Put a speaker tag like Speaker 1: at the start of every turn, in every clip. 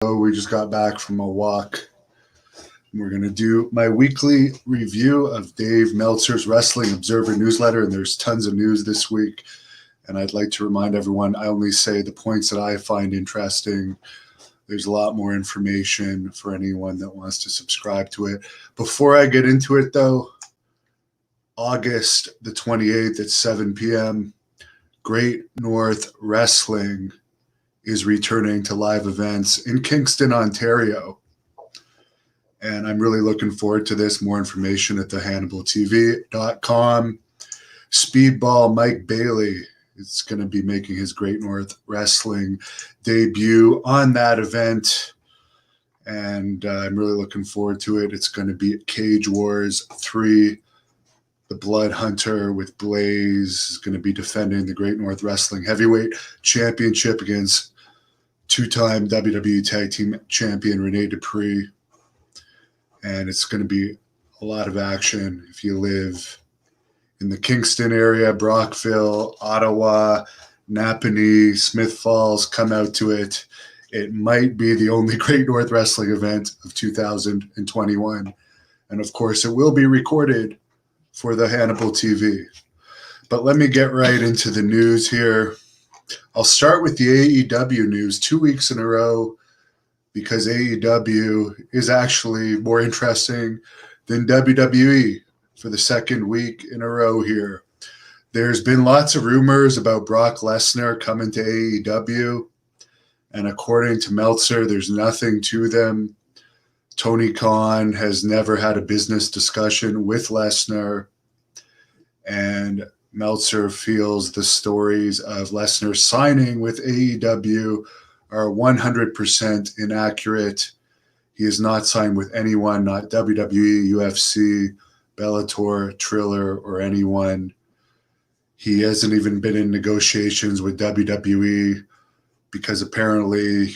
Speaker 1: We just got back from a walk. We're going to do my weekly review of Dave Meltzer's Wrestling Observer newsletter, and there's tons of news this week. And I'd like to remind everyone, I only say the points that I find interesting. There's a lot more information for anyone that wants to subscribe to it. Before I get into it, though, August the 28th at 7 p.m., Great North Wrestling is returning to live events in Kingston, Ontario. And I'm really looking forward to this. More information at thehannibaltv.com. Speedball Mike Bailey is going to be making his Great North Wrestling debut on that event. And I'm really looking forward to it. It's going to be Cage Wars 3. The Blood Hunter with Blaze is going to be defending the Great North Wrestling Heavyweight Championship against two-time WWE Tag Team Champion Rene Dupree. And it's going to be a lot of action if you live in the Kingston area, Brockville, Ottawa, Napanee, Smith Falls. Come out to it. It might be the only Great North Wrestling event of 2021. And, of course, it will be recorded for the Hannibal TV. But let me get right into the news here. I'll start with the AEW news 2 weeks in a row because AEW is actually more interesting than WWE for the second week in a row here. There's been lots of rumors about Brock Lesnar coming to AEW, and according to Meltzer, there's nothing to them. Tony Khan has never had a business discussion with Lesnar, and Meltzer feels the stories of Lesnar signing with AEW are 100% inaccurate. He is not signed with anyone, not WWE, UFC, Bellator, Triller, or anyone. He hasn't even been in negotiations with WWE because apparently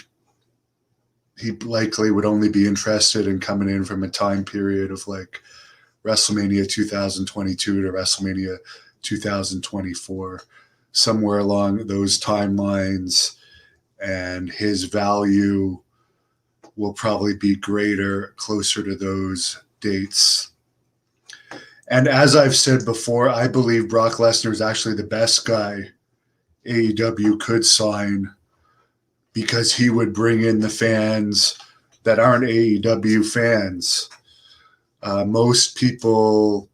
Speaker 1: he likely would only be interested in coming in from a time period of like WrestleMania 2022 to WrestleMania 2024, somewhere along those timelines, and his value will probably be greater closer to those dates. And as I've said before, I believe Brock Lesnar is actually the best guy AEW could sign because he would bring in the fans that aren't AEW fans. Most people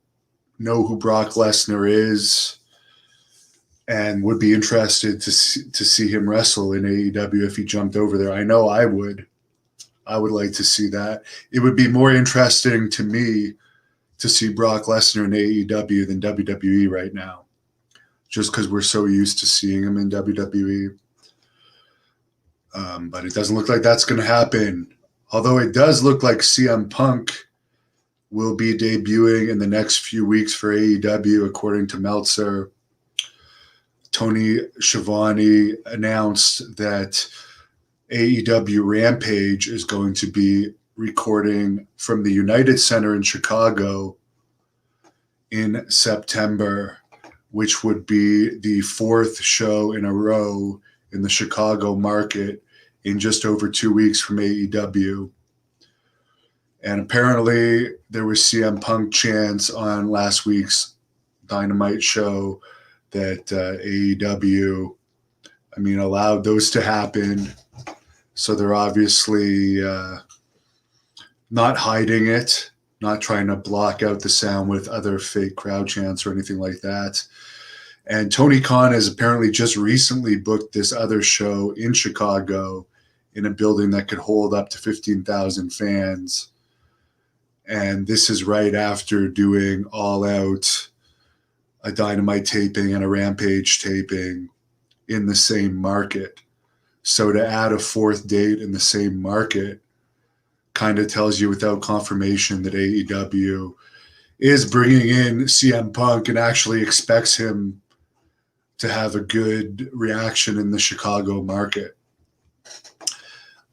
Speaker 1: know who Brock Lesnar is and would be interested to see him wrestle in AEW if he jumped over there. I know I would. I would like to see that. It would be more interesting to me to see Brock Lesnar in AEW than WWE right now, just because we're so used to seeing him in WWE. But it doesn't look like that's going to happen. Although it does look like CM Punk will be debuting in the next few weeks for AEW, according to Meltzer. Tony Schiavone announced that AEW Rampage is going to be recording from the United Center in Chicago in September, which would be the fourth show in a row in the Chicago market in just over 2 weeks from AEW. And apparently there was CM Punk chants on last week's Dynamite show that AEW, allowed those to happen. So they're obviously not hiding it, not trying to block out the sound with other fake crowd chants or anything like that. And Tony Khan has apparently just recently booked this other show in Chicago in a building that could hold up to 15,000 fans. And this is right after doing All Out, a Dynamite taping, and a Rampage taping in the same market. So to add a fourth date in the same market kind of tells you without confirmation that AEW is bringing in CM Punk and actually expects him to have a good reaction in the Chicago market.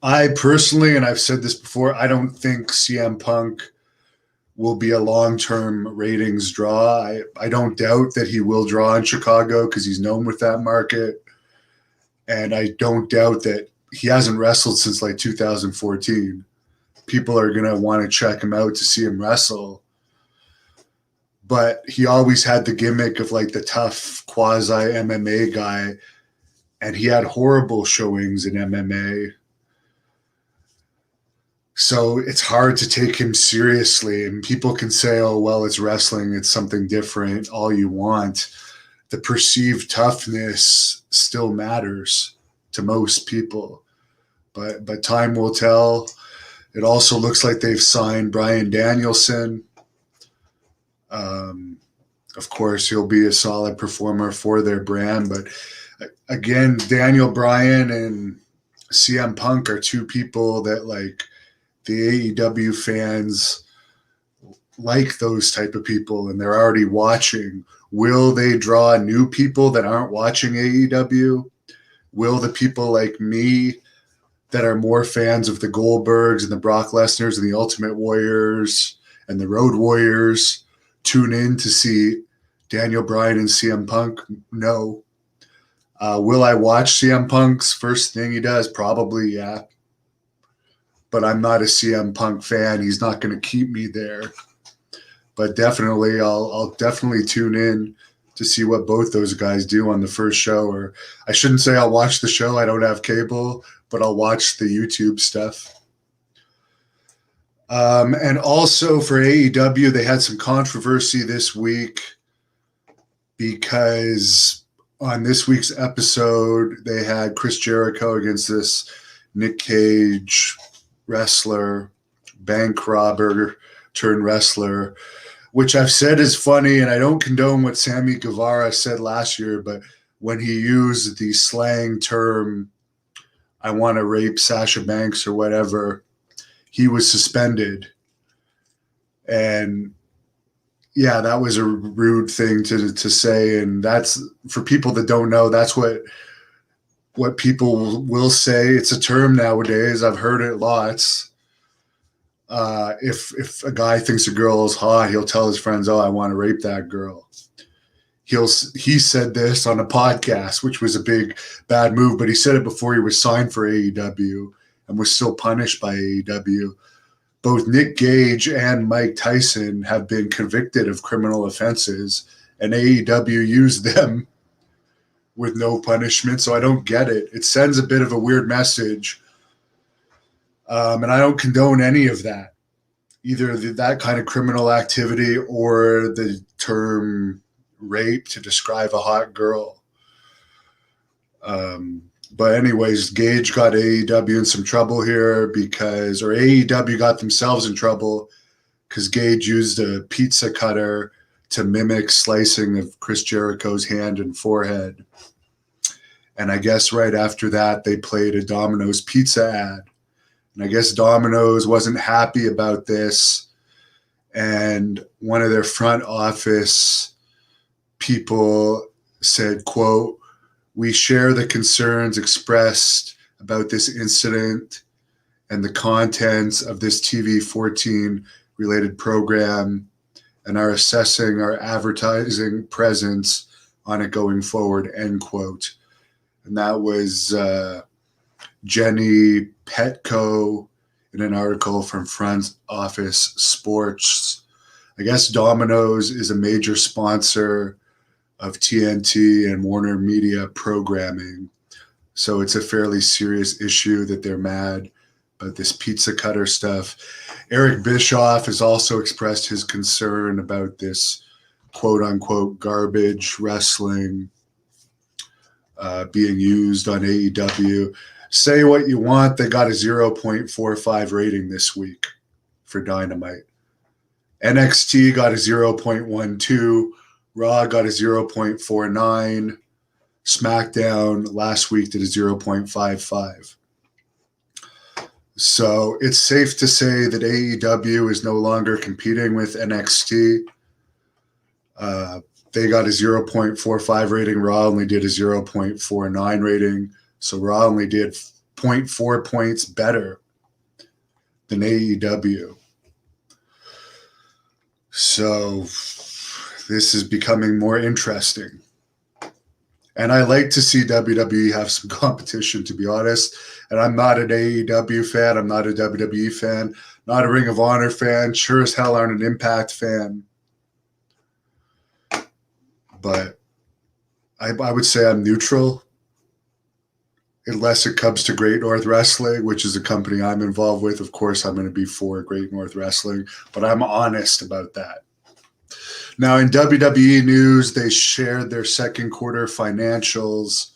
Speaker 1: I personally, and I've said this before, I don't think CM Punk will be a long-term ratings draw. I don't doubt that he will draw in Chicago because he's known with that market. And I don't doubt that he hasn't wrestled since like 2014. People are going to want to check him out to see him wrestle. But he always had the gimmick of like the tough quasi MMA guy, and he had horrible showings in MMA. So it's hard to take him seriously. And people can say, oh, well, it's wrestling, it's something different, all you want. The perceived toughness still matters to most people. But time will tell. It also looks like they've signed Bryan Danielson. Of course, he'll be a solid performer for their brand. But again, Daniel Bryan and CM Punk are two people that like the AEW fans like those type of people, and they're already watching. Will they draw new people that aren't watching AEW? Will the people like me that are more fans of the Goldbergs and the Brock Lesnars and the Ultimate Warriors and the Road Warriors tune in to see Daniel Bryan and CM Punk? No. Will I watch CM Punk's first thing he does? Probably, yeah. But I'm not a CM Punk fan. He's not going to keep me there. But definitely, I'll definitely tune in to see what both those guys do on the first show. Or I shouldn't say I'll watch the show. I don't have cable, but I'll watch the YouTube stuff. And also for AEW, they had some controversy this week because on this week's episode, they had Chris Jericho against this Nick Cage wrestler, bank robber turned wrestler, which I've said is funny, and I don't condone what Sammy Guevara said last year, but when he used the slang term, I want to rape Sasha Banks or whatever, he was suspended. And yeah, that was a rude thing to say. And that's, for people that don't know, that's what people will say. It's a term nowadays. I've heard it lots. If a guy thinks a girl is hot, he'll tell his friends, oh, I want to rape that girl. He said this on a podcast, which was a big bad move, but he said it before he was signed for AEW and was still punished by AEW. Both Nick Gage and Mike Tyson have been convicted of criminal offenses, and AEW used them with no punishment. So I don't get it. It sends a bit of a weird message. And I don't condone any of that, either that kind of criminal activity or the term rape to describe a hot girl. But anyways, Gage got AEW in some trouble here or AEW got themselves in trouble because Gage used a pizza cutter to mimic slicing of Chris Jericho's hand and forehead. And I guess right after that, they played a Domino's pizza ad. And I guess Domino's wasn't happy about this. And one of their front office people said, quote, "We share the concerns expressed about this incident and the contents of this TV 14 related program and are assessing our advertising presence on it going forward," end quote. And that was Jenny Petco in an article from Front Office Sports. I guess Domino's is a major sponsor of TNT and Warner Media programming. So it's a fairly serious issue that they're mad about this pizza cutter stuff. Eric Bischoff has also expressed his concern about this quote unquote garbage wrestling being used on AEW. Say what you want, they got a 0.45 rating this week for Dynamite. NXT got a 0.12. Raw got a 0.49. SmackDown last week did a 0.55. So it's safe to say that AEW is no longer competing with NXT. They got a 0.45 rating. Raw only did a 0.49 rating. So Raw only did 0.4 points better than AEW. So this is becoming more interesting. And I like to see WWE have some competition, to be honest. And I'm not an AEW fan. I'm not a WWE fan. Not a Ring of Honor fan. Sure as hell aren't an Impact fan. But I would say I'm neutral unless it comes to Great North Wrestling, which is a company I'm involved with. Of course, I'm going to be for Great North Wrestling, but I'm honest about that. Now, in WWE news, they shared their second quarter financials.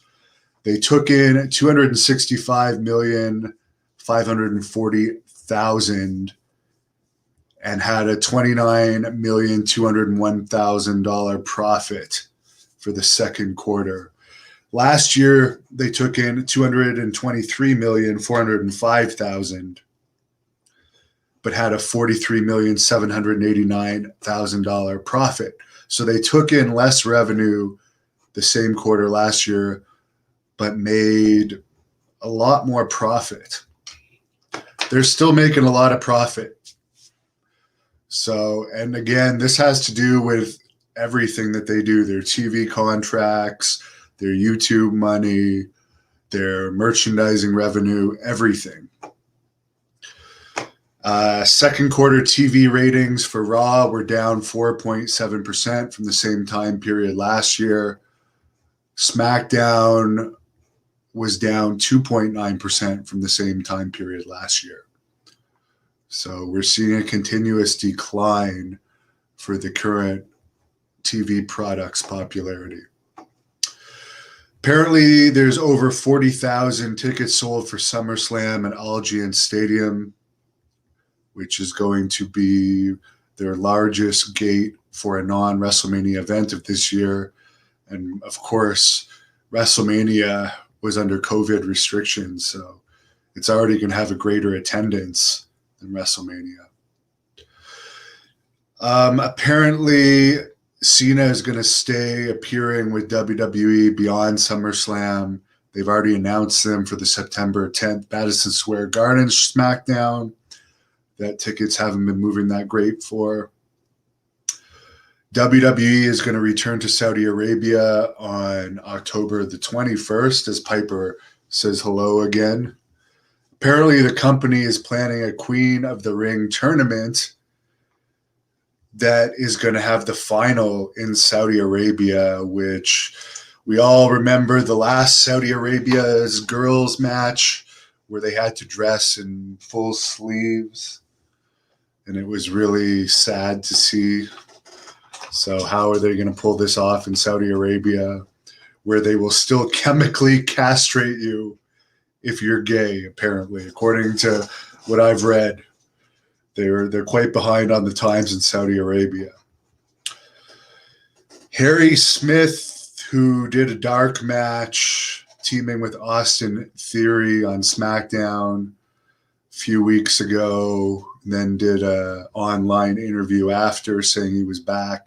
Speaker 1: They took in $265,540,000 and had a $29,201,000 profit for the second quarter. Last year, they took in $223,405,000, but had a $43,789,000 profit. So they took in less revenue the same quarter last year, but made a lot more profit. They're still making a lot of profit. So, and again, this has to do with everything that they do, their TV contracts, their YouTube money, their merchandising revenue, everything. Second quarter TV ratings for Raw were down 4.7% from the same time period last year. SmackDown was down 2.9% from the same time period last year. So we're seeing a continuous decline for the current TV product's popularity. Apparently, there's over 40,000 tickets sold for SummerSlam at Allegiant Stadium, which is going to be their largest gate for a non-WrestleMania event of this year. And of course, WrestleMania was under COVID restrictions, so it's already going to have a greater attendance than WrestleMania. Apparently, Cena is going to stay appearing with WWE beyond SummerSlam. They've already announced them for the September 10th Madison Square Garden SmackDown that tickets haven't been moving that great for. WWE is going to return to Saudi Arabia on October the 21st as Piper says hello again. Apparently, the company is planning a Queen of the Ring tournament that is going to have the final in Saudi Arabia, which we all remember the last Saudi Arabia's girls match where they had to dress in full sleeves. And it was really sad to see. So how are they going to pull this off in Saudi Arabia, where they will still chemically castrate you if you're gay, apparently, according to what I've read. They're quite behind on the times in Saudi Arabia. Harry Smith, who did a dark match teaming with Austin Theory on SmackDown a few weeks ago, and then did an online interview after saying he was back,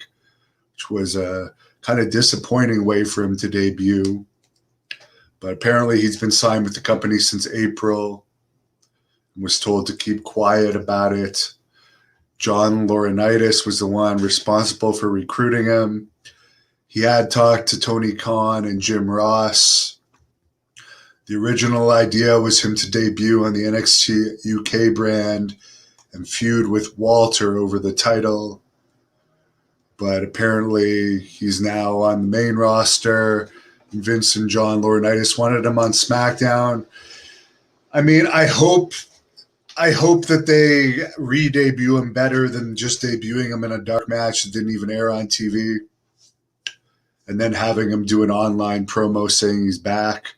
Speaker 1: which was a kind of disappointing way for him to debut. But apparently he's been signed with the company since April and was told to keep quiet about it. John Laurinaitis was the one responsible for recruiting him. He had talked to Tony Khan and Jim Ross. The original idea was him to debut on the NXT UK brand and feud with Walter over the title. But apparently he's now on the main roster. Vince and John Laurinaitis wanted him on SmackDown. I mean, I hope that they re-debut him better than just debuting him in a dark match that didn't even air on TV and then having him do an online promo saying he's back,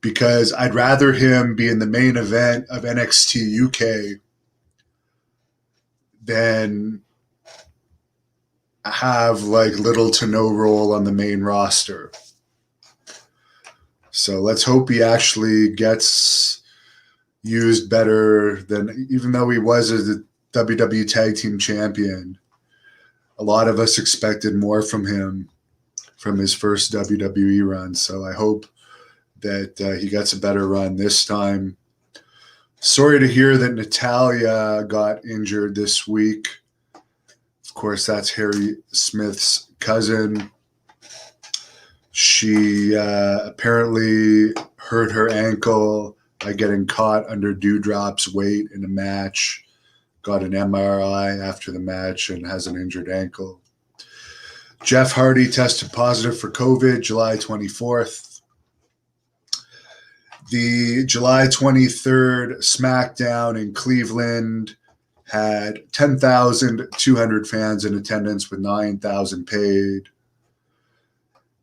Speaker 1: because I'd rather him be in the main event of NXT UK than have like little to no role on the main roster. So let's hope he actually gets used better than, even though he was a WWE Tag Team Champion, a lot of us expected more from him from his first WWE run. So I hope that he gets a better run this time. Sorry to hear that Natalya got injured this week. Of course, that's Harry Smith's cousin. She apparently hurt her ankle by getting caught under Dewdrop's weight in a match, got an MRI after the match, and has an injured ankle. Jeff Hardy tested positive for COVID July 24th. The July 23rd SmackDown in Cleveland had 10,200 fans in attendance with 9,000 paid.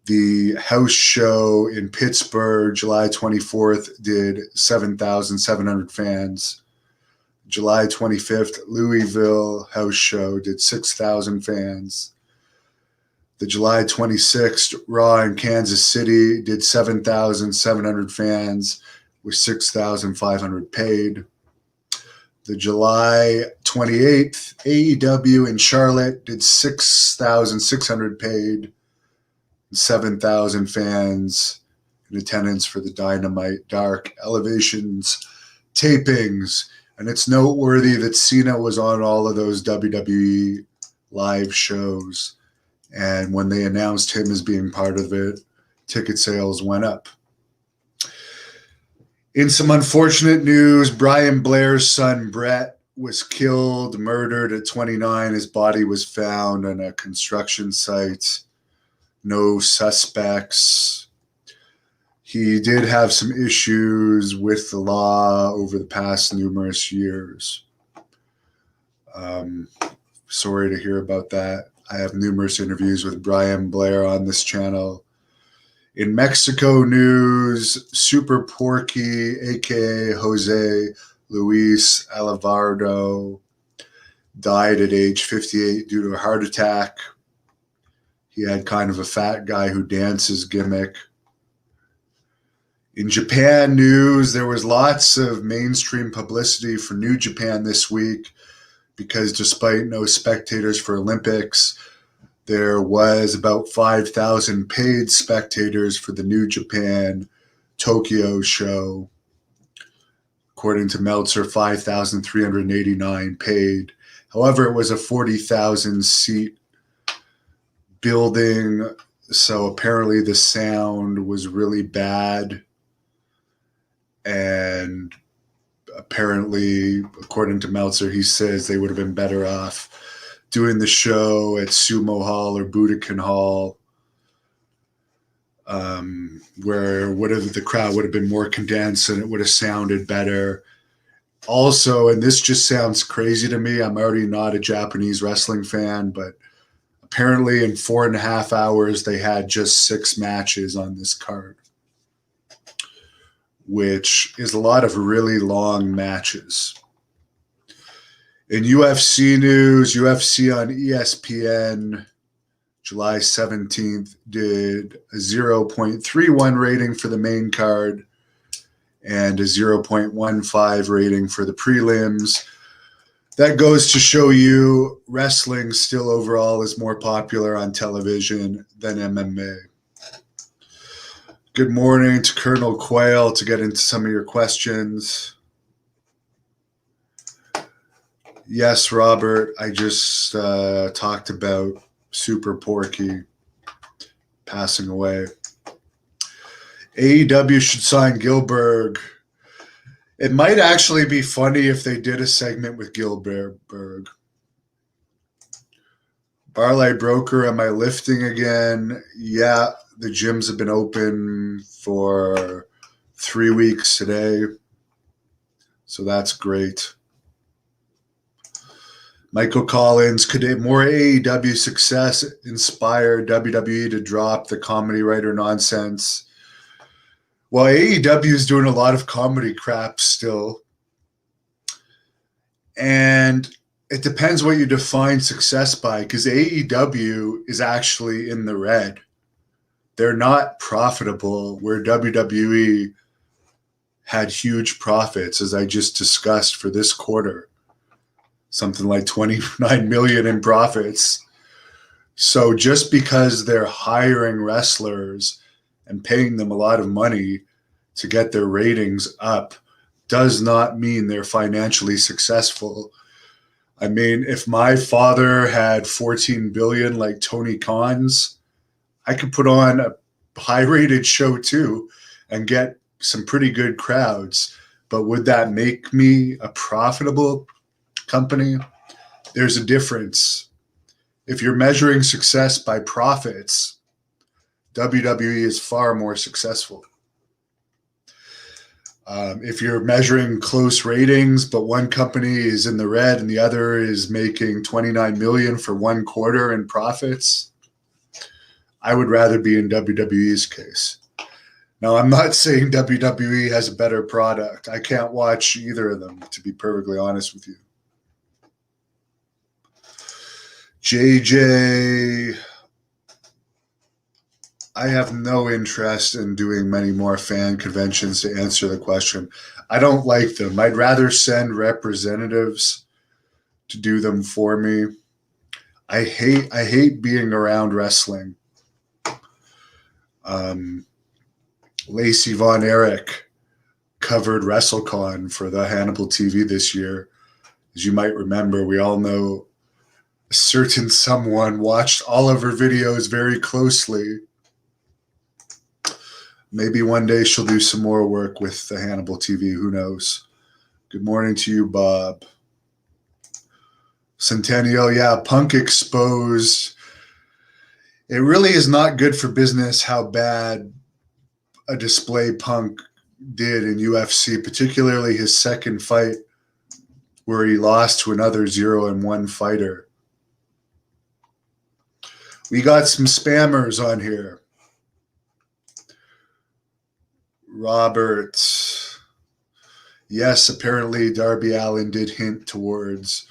Speaker 1: The house show in Pittsburgh, July 24th, did 7,700 fans. July 25th, Louisville house show did 6,000 fans. The July 26th Raw in Kansas City did 7,700 fans with 6,500 paid. The July 28th AEW in Charlotte did 6,600 paid, 7,000 fans in attendance for the Dynamite Dark Elevations tapings. And it's noteworthy that Cena was on all of those WWE live shows. And when they announced him as being part of it, ticket sales went up. In some unfortunate news, Brian Blair's son, Brett, was killed, murdered at 29. His body was found on a construction site. No suspects. He did have some issues with the law over the past numerous years. Sorry to hear about that. I have numerous interviews with Brian Blair on this channel. In Mexico news, Super Porky, a.k.a. Jose Luis Alivardo, died at age 58 due to a heart attack. He had kind of a fat guy who dances gimmick. In Japan news, there was lots of mainstream publicity for New Japan this week because despite no spectators for Olympics, there was about 5,000 paid spectators for the New Japan Tokyo show. According to Meltzer, 5,389 paid. However, it was a 40,000 seat building, so apparently the sound was really bad. And apparently, according to Meltzer, he says they would have been better off doing the show at Sumo Hall or Budokan Hall, where the crowd would have been more condensed and it would have sounded better. Also, and this just sounds crazy to me, I'm already not a Japanese wrestling fan, but apparently in 4.5 hours, they had just 6 matches on this card, which is a lot of really long matches. In UFC news, UFC on ESPN, July 17th, did a 0.31 rating for the main card and a 0.15 rating for the prelims. That goes to show you wrestling still overall is more popular on television than MMA. Good morning to Colonel Quayle to get into some of your questions. Yes, Robert, I just talked about Super Porky passing away. AEW should sign Gilbert. It might actually be funny if they did a segment with Gilbert. Barley Broker, am I lifting again? Yeah, the gyms have been open for 3 weeks today, so that's great. Michael Collins, could more AEW success inspire WWE to drop the comedy writer nonsense? Well, AEW is doing a lot of comedy crap still. And it depends what you define success by, because AEW is actually in the red. They're not profitable, where WWE had huge profits, as I just discussed for this quarter. Something like 29 million in profits. So just because they're hiring wrestlers and paying them a lot of money to get their ratings up does not mean they're financially successful. I mean, if my father had 14 billion like Tony Khan's, I could put on a high-rated show too and get some pretty good crowds. But would that make me a profitable company? There's a difference. If you're measuring success by profits, WWE is far more successful. If you're measuring close ratings, but one company is in the red and the other is making $29 million for one quarter in profits, I would rather be in WWE's case. Now, I'm not saying WWE has a better product. I can't watch either of them, to be perfectly honest with you. JJ, I have no interest in doing many more fan conventions to answer the question. I don't like them. I'd rather send representatives to do them for me. I hate being around wrestling. Lacey Von Erich covered WrestleCon for the Hannibal TV this year. As you might remember, we all know a certain someone watched all of her videos very closely. Maybe one day she'll do some more work with the Hannibal TV. Who knows? Good morning to you, Bob. Centennial, yeah, Punk exposed. It really is not good for business how bad a display Punk did in UFC, particularly his second fight where he lost to another 0-1 fighter. We got some spammers on here. Robert. Yes, apparently Darby Allin did hint towards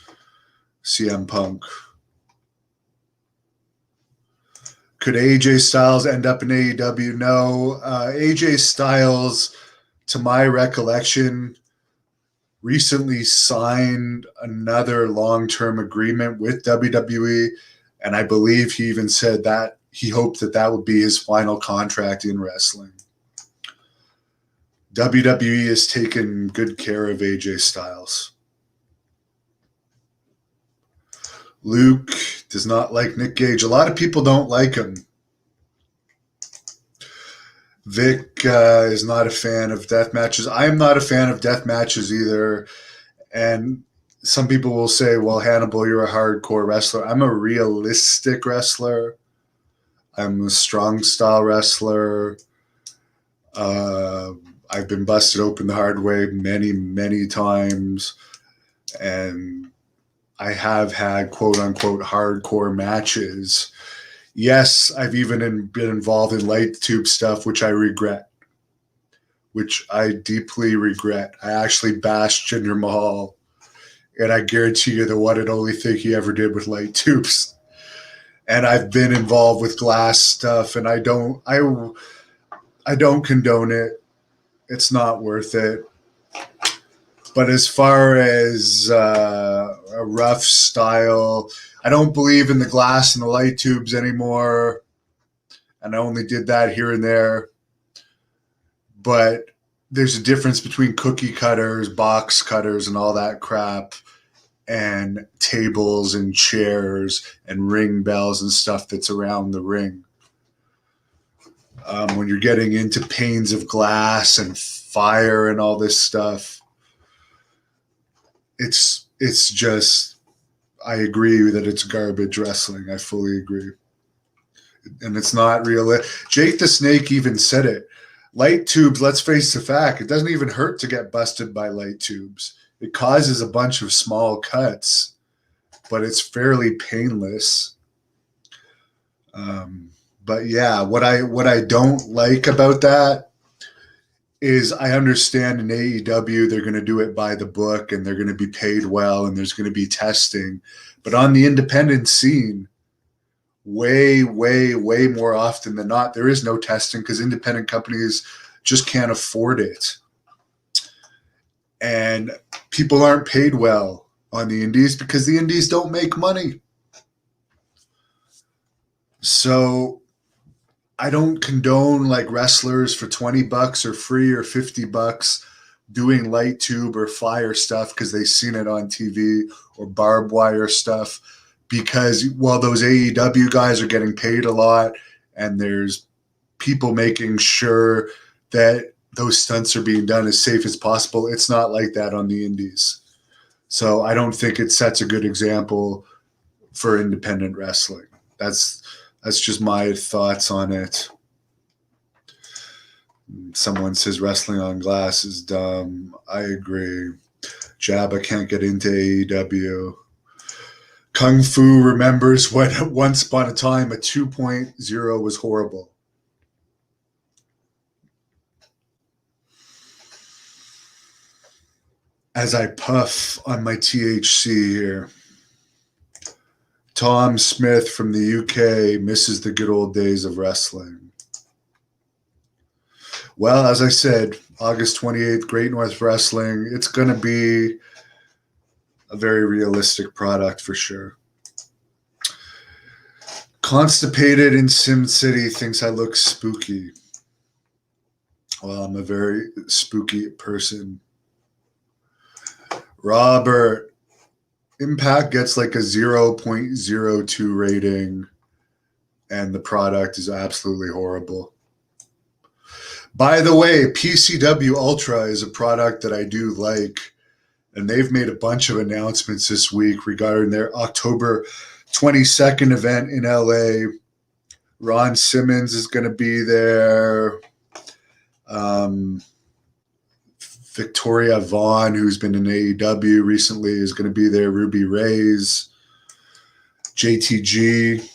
Speaker 1: CM Punk. Could AJ Styles end up in AEW? No. AJ Styles, to my recollection, recently signed another long-term agreement with WWE, and I believe he even said that he hoped that that would be his final contract in wrestling. WWE has taken good care of AJ Styles. Luke does not like Nick Gage. A lot of people don't like him. Vic is not a fan of death matches. I am not a fan of death matches either. And some people will say, well, Hannibal, you're a hardcore wrestler. I'm a realistic wrestler. I'm a strong style wrestler. I've been busted open the hard way many, many times. And I have had quote-unquote hardcore matches. Yes, I've even been involved in light tube stuff, which I regret. Which I deeply regret. I actually bashed Jinder Mahal. And I guarantee you the one and only thing he ever did with light tubes. And I've been involved with glass stuff, and I don't condone it. It's not worth it. But as far as a rough style, I don't believe in the glass and the light tubes anymore. And I only did that here and there. But there's a difference between cookie cutters, box cutters, and all that crap, and tables and chairs and ring bells and stuff that's around the ring. When you're getting into panes of glass and fire and all this stuff, it's just, I agree that it's garbage wrestling. I fully agree. And it's not real. Jake the Snake even said it. Light tubes, let's face the fact, it doesn't even hurt to get busted by light tubes. It causes a bunch of small cuts, but it's fairly painless. But yeah, what I don't like about that is I understand in AEW they're going to do it by the book and they're going to be paid well and there's going to be testing. But on the independent scene, way, way, way more often than not, there is no testing because independent companies just can't afford it. And people aren't paid well on the indies because the indies don't make money. So I don't condone like wrestlers for $20 or free or $50 doing light tube or fire stuff because they've seen it on TV or barbed wire stuff, because while those AEW guys are getting paid a lot and there's people making sure that those stunts are being done as safe as possible. It's not like that on the indies. So I don't think it sets a good example for independent wrestling. That's just my thoughts on it. Someone says wrestling on glass is dumb. I agree. Jabba can't get into AEW. Kung Fu remembers when once upon a time a 2.0 was horrible. As I puff on my THC here, Tom Smith from the UK misses the good old days of wrestling. Well, as I said, August 28th, Great North Wrestling. It's going to be a very realistic product for sure. Constipated in Sim City thinks I look spooky. Well, I'm a very spooky person. Robert, Impact gets like a 0.02 rating, and the product is absolutely horrible. By the way, PCW Ultra is a product that I do like, and they've made a bunch of announcements this week regarding their October 22nd event in LA. Ron Simmons is going to be there. Victoria Vaughn, who's been in AEW recently, is going to be there. Ruby Reyes, JTG.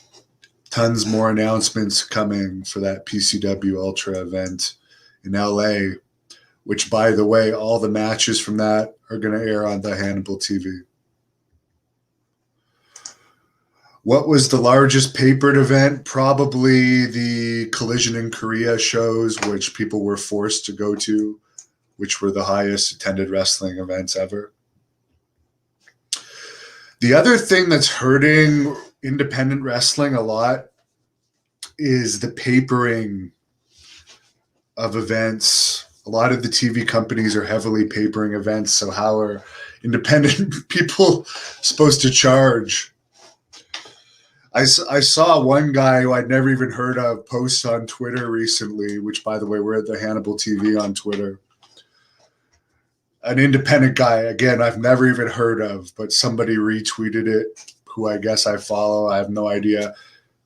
Speaker 1: Tons more announcements coming for that PCW Ultra event in LA, which, by the way, all the matches from that are going to air on the Hannibal TV. What was the largest papered event? Probably the Collision in Korea shows, which people were forced to go to, which were the highest attended wrestling events ever. The other thing that's hurting independent wrestling a lot is the papering of events. A lot of the TV companies are heavily papering events, so how are independent people supposed to charge? I saw one guy who I'd never even heard of post on Twitter recently, which, by the way, we're at the Hannibal TV on Twitter. An independent guy, again, I've never even heard of, but somebody retweeted it, who I guess I follow. I have no idea.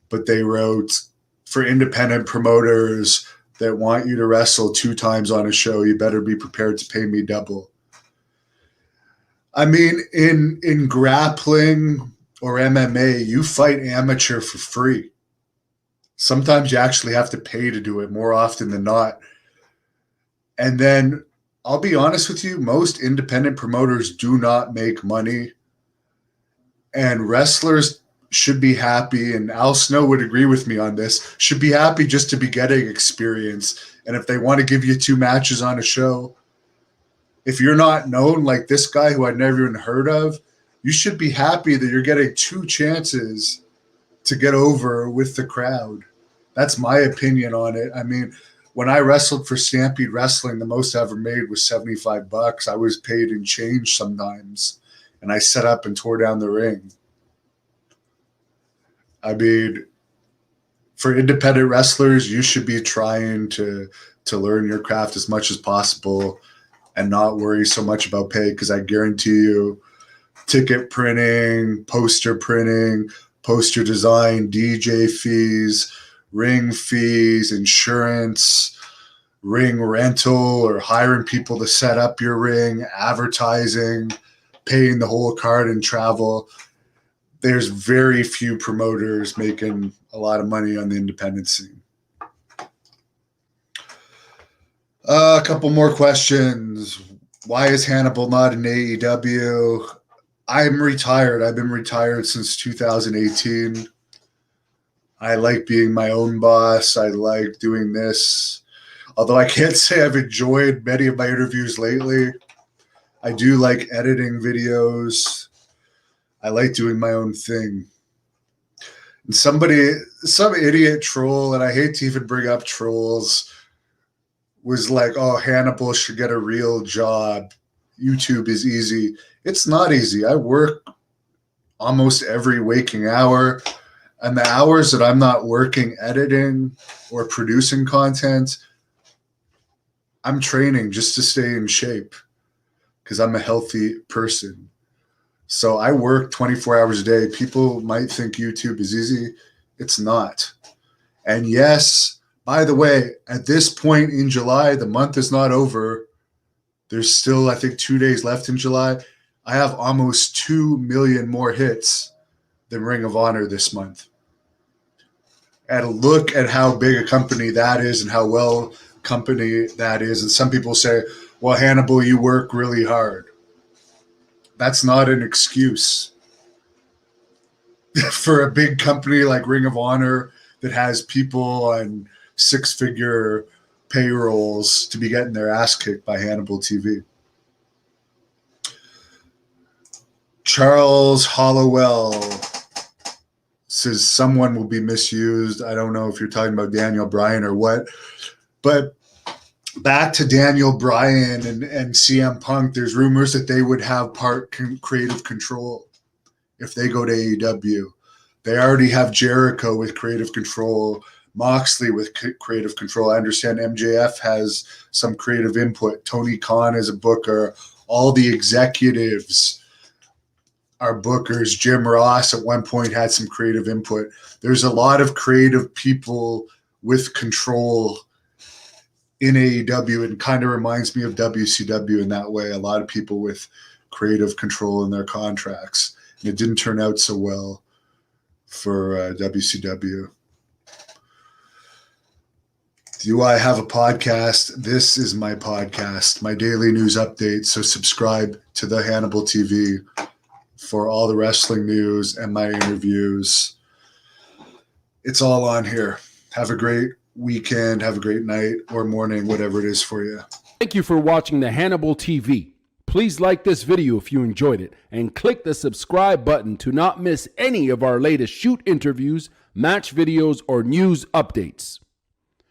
Speaker 1: But they wrote, for independent promoters that want you to wrestle 2 times on a show, you better be prepared to pay me double. I mean, in grappling or MMA, you fight amateur for free. Sometimes you actually have to pay to do it, more often than not. And then, I'll be honest with you, most independent promoters do not make money. And wrestlers should be happy, and Al Snow would agree with me on this, should be happy just to be getting experience. And if they want to give you 2 matches on a show, if you're not known like this guy who I'd never even heard of, you should be happy that you're getting 2 chances to get over with the crowd. That's my opinion on it. I mean, when I wrestled for Stampede Wrestling, the most I ever made was $75. I was paid in change sometimes, and I set up and tore down the ring. I mean, for independent wrestlers, you should be trying to learn your craft as much as possible and not worry so much about pay, because I guarantee you, ticket printing, poster design, DJ fees, ring fees, insurance, ring rental, or hiring people to set up your ring, advertising, paying the whole card and travel. There's very few promoters making a lot of money on the independent scene. A couple more questions. Why is Hannibal not in AEW? I'm retired. I've been retired since 2018. I like being my own boss. I like doing this. Although I can't say I've enjoyed many of my interviews lately. I do like editing videos. I like doing my own thing. And some idiot troll, and I hate to even bring up trolls, was like, oh, Hannibal should get a real job. YouTube is easy. It's not easy. I work almost every waking hour. And the hours that I'm not working, editing or producing content, I'm training just to stay in shape because I'm a healthy person. So I work 24 hours a day. People might think YouTube is easy. It's not. And yes, by the way, at this point in July, the month is not over. There's still, I think, 2 days left in July. I have almost 2 million more hits than Ring of Honor this month. And a look at how big a company that is and how well company that is. And some people say, well, Hannibal, you work really hard. That's not an excuse. For a big company like Ring of Honor that has people on 6-figure payrolls to be getting their ass kicked by Hannibal TV. Charles Hollowell says someone will be misused. I don't know if you're talking about Daniel Bryan or what, but back to Daniel Bryan and CM Punk, there's rumors that they would have part creative control if they go to AEW. They already have Jericho with creative control, Moxley with creative control. I understand MJF has some creative input. Tony Khan is a booker. All the executives are bookers. Jim Ross at one point had some creative input. There's a lot of creative people with control in AEW, and kind of reminds me of WCW in that way. A lot of people with creative control in their contracts. And it didn't turn out so well for WCW. Do I have a podcast? This is my podcast, my daily news update. So subscribe to the Hannibal TV for all the wrestling news and my interviews. It's all on here. Have a great weekend. Have a great night or morning, whatever it is for you.
Speaker 2: Thank you for watching the Hannibal TV. Please like this video if you enjoyed it and click the subscribe button to not miss any of our latest shoot interviews, match videos, or news updates.